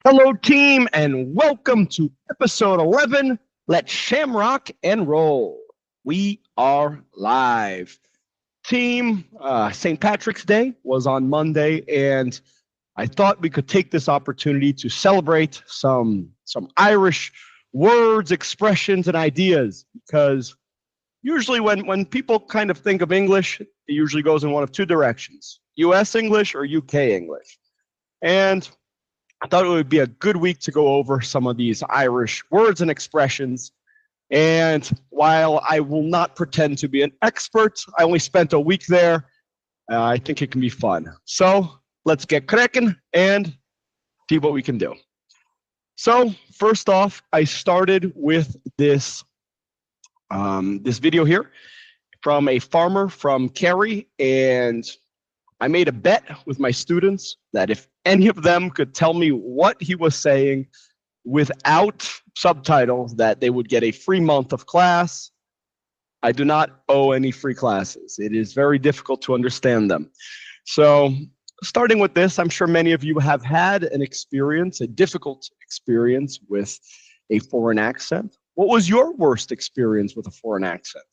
Hello, team, and welcome to episode 11. Let's shamrock and roll. We are live. Team, St. Patrick's Day was on Monday, and I thought we could take this opportunity to celebrate some Irish words, expressions, and ideas because usually when people kind of think of English, it usually goes in one of two directions: US English or UK English. And I thought it would be a good week to go over some of these Irish words and expressions. And while I will not pretend to be an expert, I only spent a week there. I think it can be fun. So let's get cracking and see what we can do. So first off, I started with this video here from a farmer from Kerry, and I made a bet with my students that if any of them could tell me what he was saying without subtitles, that they would get a free month of class. I do not owe any free classes. It is very difficult to understand them. So starting with this, I'm sure many of you have had an experience, a difficult experience with a foreign accent. What was your worst experience with a foreign accent?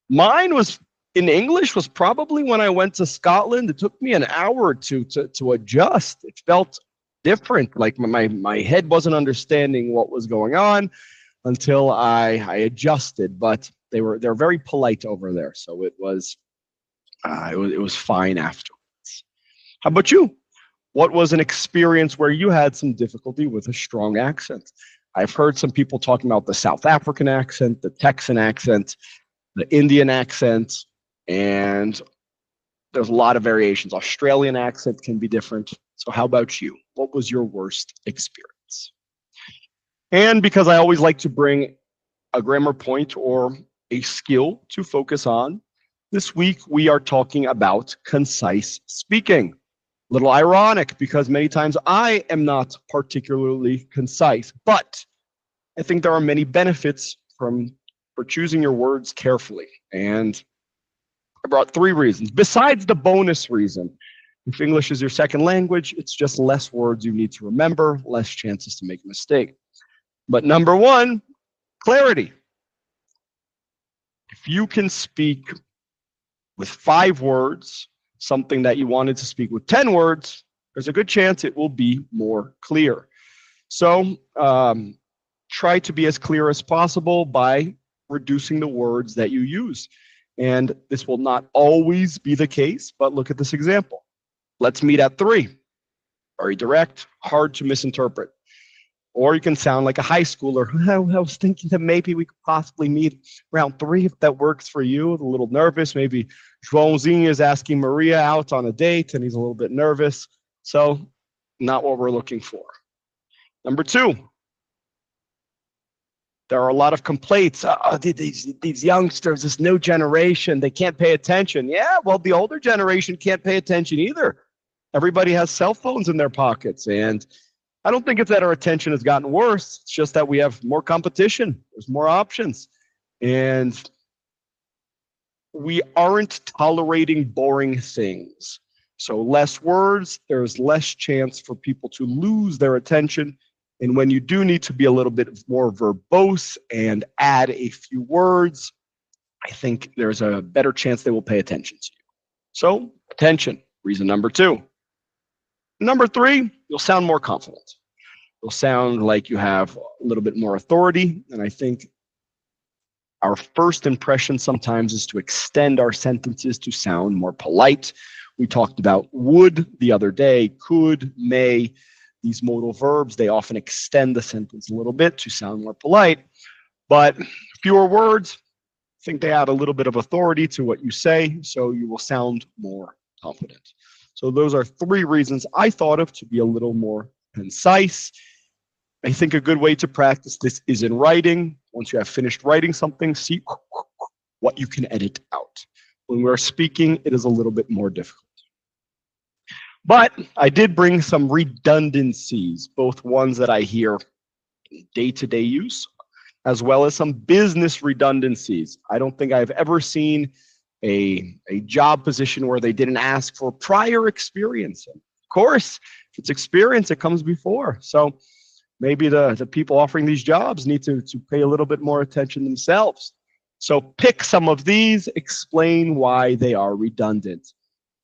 Mine was in English was probably when I went to Scotland. It took me an hour or two to adjust. It felt different. Like my head wasn't understanding what was going on until I adjusted. But they're very polite over there, so it was fine afterwards. How about you? What was an experience where you had some difficulty with a strong accent? I've heard some people talking about the South African accent, the Texan accent, the Indian accent, and there's a lot of variations. Australian accent can be different. So how about you? What was your worst experience? And because I always like to bring a grammar point or a skill to focus on, this week we are talking about concise speaking. A little ironic because many times I am not particularly concise, but I think there are many benefits for choosing your words carefully. And I brought 3 reasons. Besides the bonus reason, if English is your second language, it's just less words you need to remember, less chances to make a mistake. But number 1, clarity. If you can speak with 5 words, something that you wanted to speak with 10 words, there's a good chance it will be more clear. So try to be as clear as possible by reducing the words that you use. And this will not always be the case, but look at this example. Let's meet at 3. Very direct, hard to misinterpret. Or you can sound like a high schooler. I was thinking that maybe we could possibly meet around 3 if that works for you. A little nervous. Maybe Joãozinho is asking Maria out on a date and he's a little bit nervous. So not what we're looking for. Number 2. There are a lot of complaints. These youngsters, this new generation, they can't pay attention. Yeah, well, the older generation can't pay attention either. Everybody has cell phones in their pockets. And I don't think it's that our attention has gotten worse. It's just that we have more competition. There's more options. And we aren't tolerating boring things. So less words, there's less chance for people to lose their attention. And when you do need to be a little bit more verbose and add a few words, I think there's a better chance they will pay attention to you. So attention, reason number 2. Number 3, you'll sound more confident. You'll sound like you have a little bit more authority. And I think our first impression sometimes is to extend our sentences to sound more polite. We talked about would the other day, could, may. These modal verbs, they often extend the sentence a little bit to sound more polite, but fewer words, I think they add a little bit of authority to what you say, so you will sound more confident. So those are 3 reasons I thought of to be a little more concise. I think a good way to practice this is in writing. Once you have finished writing something, see what you can edit out. When we're speaking, it is a little bit more difficult. But I did bring some redundancies, both ones that I hear in day-to-day use, as well as some business redundancies. I don't think I've ever seen a job position where they didn't ask for prior experience. Of course, if it's experience, it comes before. So maybe the people offering these jobs need to pay a little bit more attention themselves. So pick some of these, explain why they are redundant.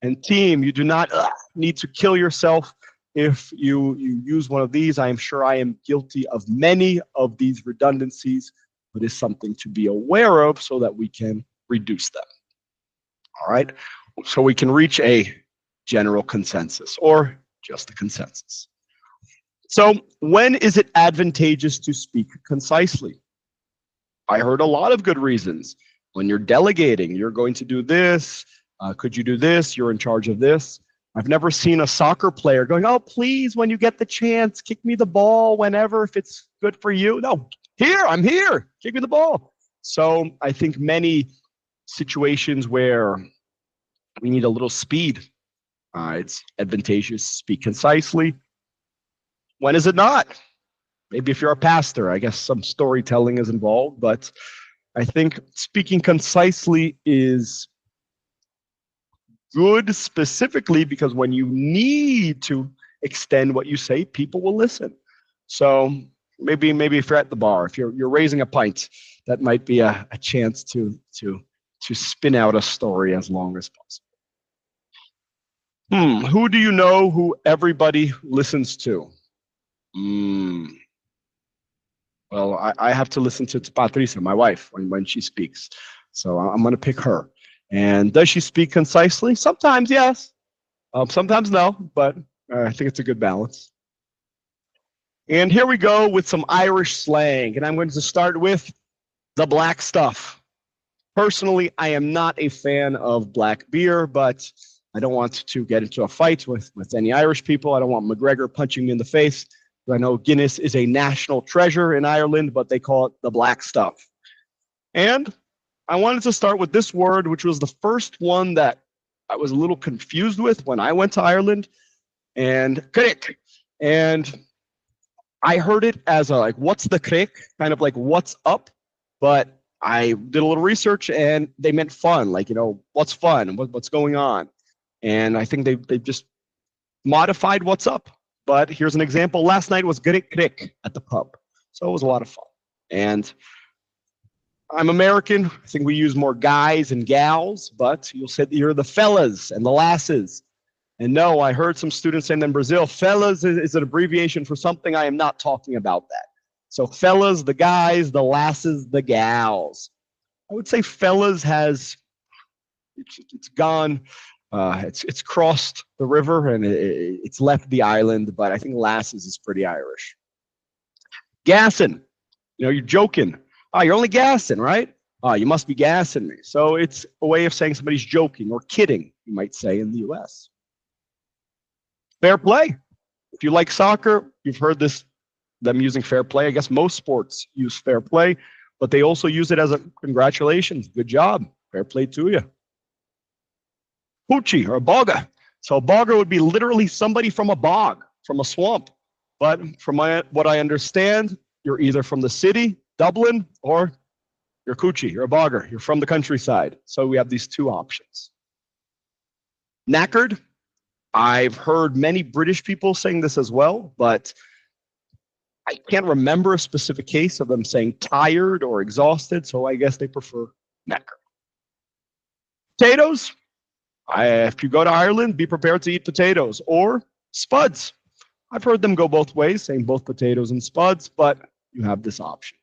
And team, you do not need to kill yourself if you use one of these. I am sure I am guilty of many of these redundancies, but it's something to be aware of so that we can reduce them. All right, so we can reach a general consensus or just a consensus. So when is it advantageous to speak concisely? I heard a lot of good reasons. When you're delegating, you're going to do this. Could you do this? You're in charge of this. I've never seen a soccer player going, oh, please, when you get the chance, kick me the ball whenever, if it's good for you. No, I'm here. Kick me the ball. So I think many situations where we need a little speed, it's advantageous to speak concisely. When is it not? Maybe if you're a pastor, I guess some storytelling is involved, but I think speaking concisely is good specifically because when you need to extend what you say, people will listen. So maybe if you're at the bar, if you're raising a pint, that might be a chance to spin out a story as long as possible. Who do you know who everybody listens to? Well, I have to listen to Patricia, my wife, when she speaks. So I'm going to pick her. And does she speak concisely? Sometimes, yes. Sometimes, no. But I think it's a good balance. And here we go with some Irish slang. And I'm going to start with the black stuff. Personally, I am not a fan of black beer, but I don't want to get into a fight with any Irish people. I don't want McGregor punching me in the face. I know Guinness is a national treasure in Ireland, but they call it the black stuff. And I wanted to start with this word, which was the first one that I was a little confused with when I went to Ireland, and crick. And I heard it as a, like, what's the crick? Kind of like, what's up? But I did a little research, and they meant fun, like, what's fun? What's going on? And I think they just modified what's up. But here's an example. Last night was Grick Crick at the pub. So it was a lot of fun. And I'm American. I think we use more guys and gals, but you'll say you're the fellas and the lasses. And no, I heard some students saying in Brazil, fellas is an abbreviation for something. I am not talking about that. So fellas, the guys, the lasses, the gals. I would say fellas it's gone. It's crossed the river and it's left the island, but I think lasses is pretty Irish. Gassing, you're joking. Oh, you're only gassing, right? Oh, you must be gassing me. So it's a way of saying somebody's joking or kidding, you might say in the US. Fair play. If you like soccer, you've heard them using fair play. I guess most sports use fair play, but they also use it as a congratulations, good job, fair play to you. Hoochie or a bogger. So a bogger would be literally somebody from a bog, from a swamp. But from what I understand, you're either from the city, Dublin, or you're coochie, you're a bogger, you're from the countryside. So we have these two options. Knackered. I've heard many British people saying this as well, but I can't remember a specific case of them saying tired or exhausted, so I guess they prefer knackered. Potatoes. If you go to Ireland, be prepared to eat potatoes or spuds. I've heard them go both ways, saying both potatoes and spuds, but you have this option.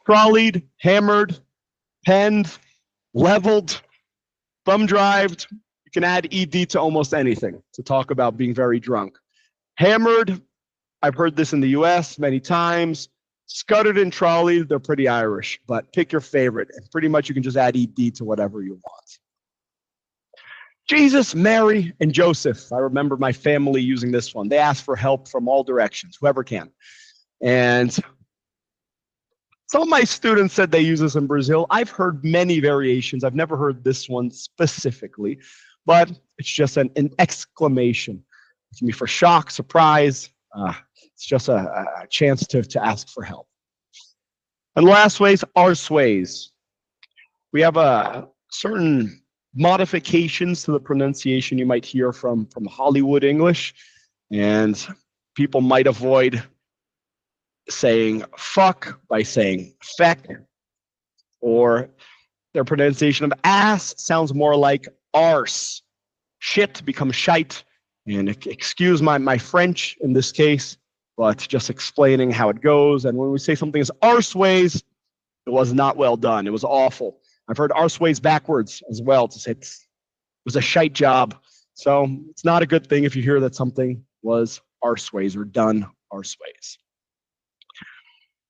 Trolleyed, hammered, penned, leveled, thumb drived. You can add ed to almost anything to talk about being very drunk. Hammered, I've heard this in the US many times. Scuttered and trolleyed, they're pretty Irish, but pick your favorite. And pretty much you can just add ed to whatever you want. Jesus, Mary, and Joseph. I remember my family using this one. They ask for help from all directions, whoever can. And some of my students said they use this in Brazil. I've heard many variations. I've never heard this one specifically, but it's just an exclamation. It can be for shock, surprise. It's just a chance to ask for help. And last ways, arseways. We have a certain modifications to the pronunciation you might hear from Hollywood English, and people might avoid saying fuck by saying feck, or their pronunciation of ass sounds more like arse. Shit becomes shite. And excuse my French in this case, but just explaining how it goes. And when we say something is arseways, it was not well done. It was awful. I've heard arseways backwards as well, to say it was a shite job. So it's not a good thing if you hear that something was arseways or done arseways.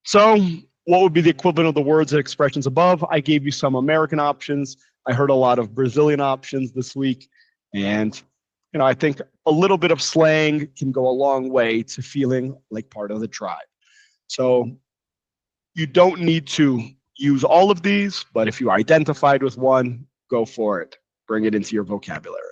So what would be the equivalent of the words and expressions above? I gave you some American options. I heard a lot of Brazilian options this week. And I think a little bit of slang can go a long way to feeling like part of the tribe. So you don't need to use all of these, but if you identified with one, go for it. Bring it into your vocabulary.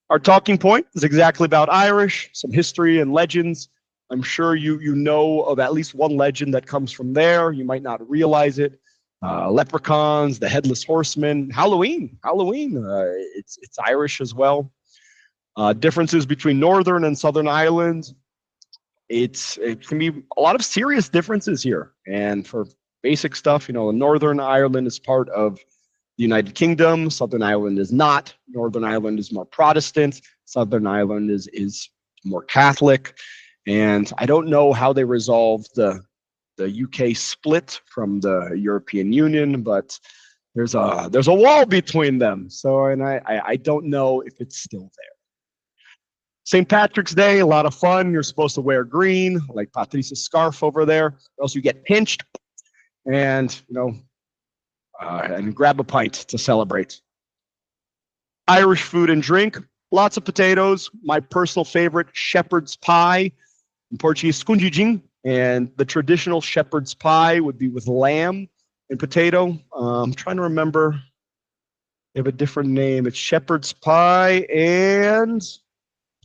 Our talking point is exactly about Irish, some history and legends. I'm sure you know of at least one legend that comes from there. You might not realize it. Leprechauns, the Headless Horseman, Halloween. It's Irish as well. Differences between Northern and Southern Ireland. It can be a lot of serious differences here. And for basic stuff, Northern Ireland is part of the United Kingdom. Southern Ireland is not. Northern Ireland is more Protestant. Southern Ireland is more Catholic. And I don't know how they resolved the UK split from the European Union, but there's a wall between them. So, and I don't know if it's still there. St. Patrick's Day, a lot of fun. You're supposed to wear green, like Patrice's scarf over there, or else you get pinched, and and grab a pint to celebrate. Irish food and drink, lots of potatoes. My personal favorite, shepherd's pie. In Portuguese, scunjijing, and the traditional shepherd's pie would be with lamb and potato. I'm trying to remember. They have a different name. It's shepherd's pie, and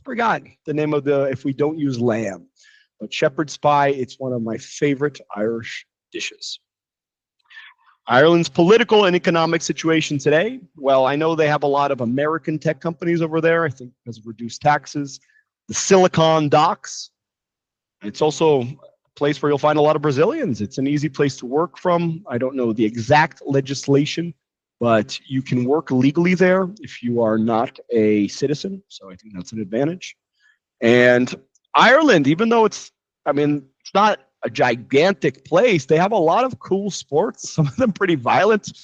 forgot the name of if we don't use lamb. But shepherd's pie, it's one of my favorite Irish dishes. Ireland's political and economic situation today. Well, I know they have a lot of American tech companies over there, I think because of reduced taxes. The Silicon Docks. It's also a place where you'll find a lot of Brazilians. It's an easy place to work from. I don't know the exact legislation, but you can work legally there if you are not a citizen. So I think that's an advantage. And Ireland, even though it's not a gigantic place, they have a lot of cool sports, some of them pretty violent.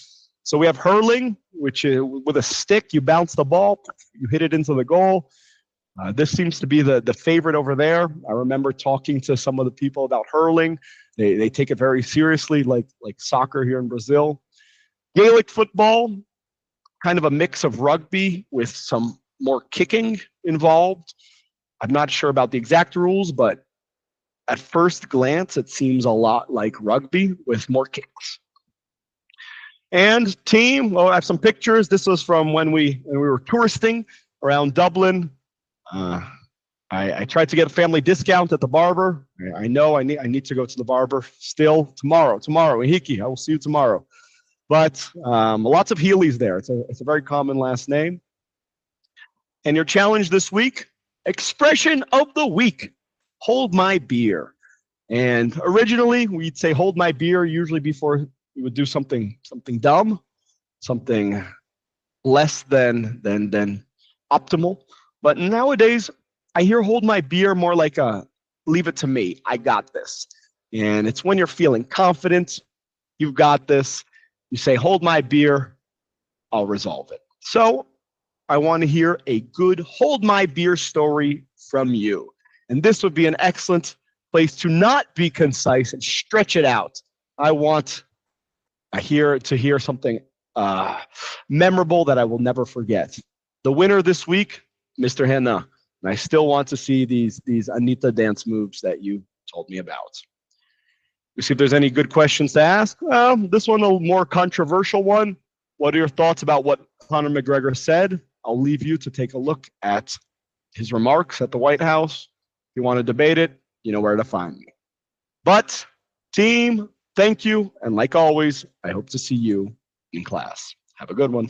So we have hurling, which is with a stick, you bounce the ball, you hit it into the goal. This seems to be the favorite over there. I remember talking to some of the people about hurling. They take it very seriously, like soccer here in Brazil. Gaelic football, kind of a mix of rugby with some more kicking involved. I'm not sure about the exact rules, but at first glance, it seems a lot like rugby with more kicks. And team, well, I have some pictures. This was from when we were touristing around Dublin. I tried to get a family discount at the barber. I know I need to go to the barber still tomorrow. Ihiki, I will see you tomorrow. But lots of Healy's there. It's a very common last name. And your challenge this week, expression of the week, hold my beer. And originally we'd say hold my beer usually before we would do something dumb, something less than optimal. But nowadays I hear hold my beer more like leave it to me. I got this. And it's when you're feeling confident, you've got this. You say, hold my beer, I'll resolve it. So I want to hear a good hold my beer story from you. And this would be an excellent place to not be concise and stretch it out. I want to hear something memorable that I will never forget. The winner this week, Mr. Henna. And I still want to see these Anita dance moves that you told me about. We see if there's any good questions to ask. Well, this one, a more controversial one. What are your thoughts about what Conor McGregor said? I'll leave you to take a look at his remarks at the White House. If you want to debate it, you know where to find me. But team, thank you. And like always, I hope to see you in class. Have a good one.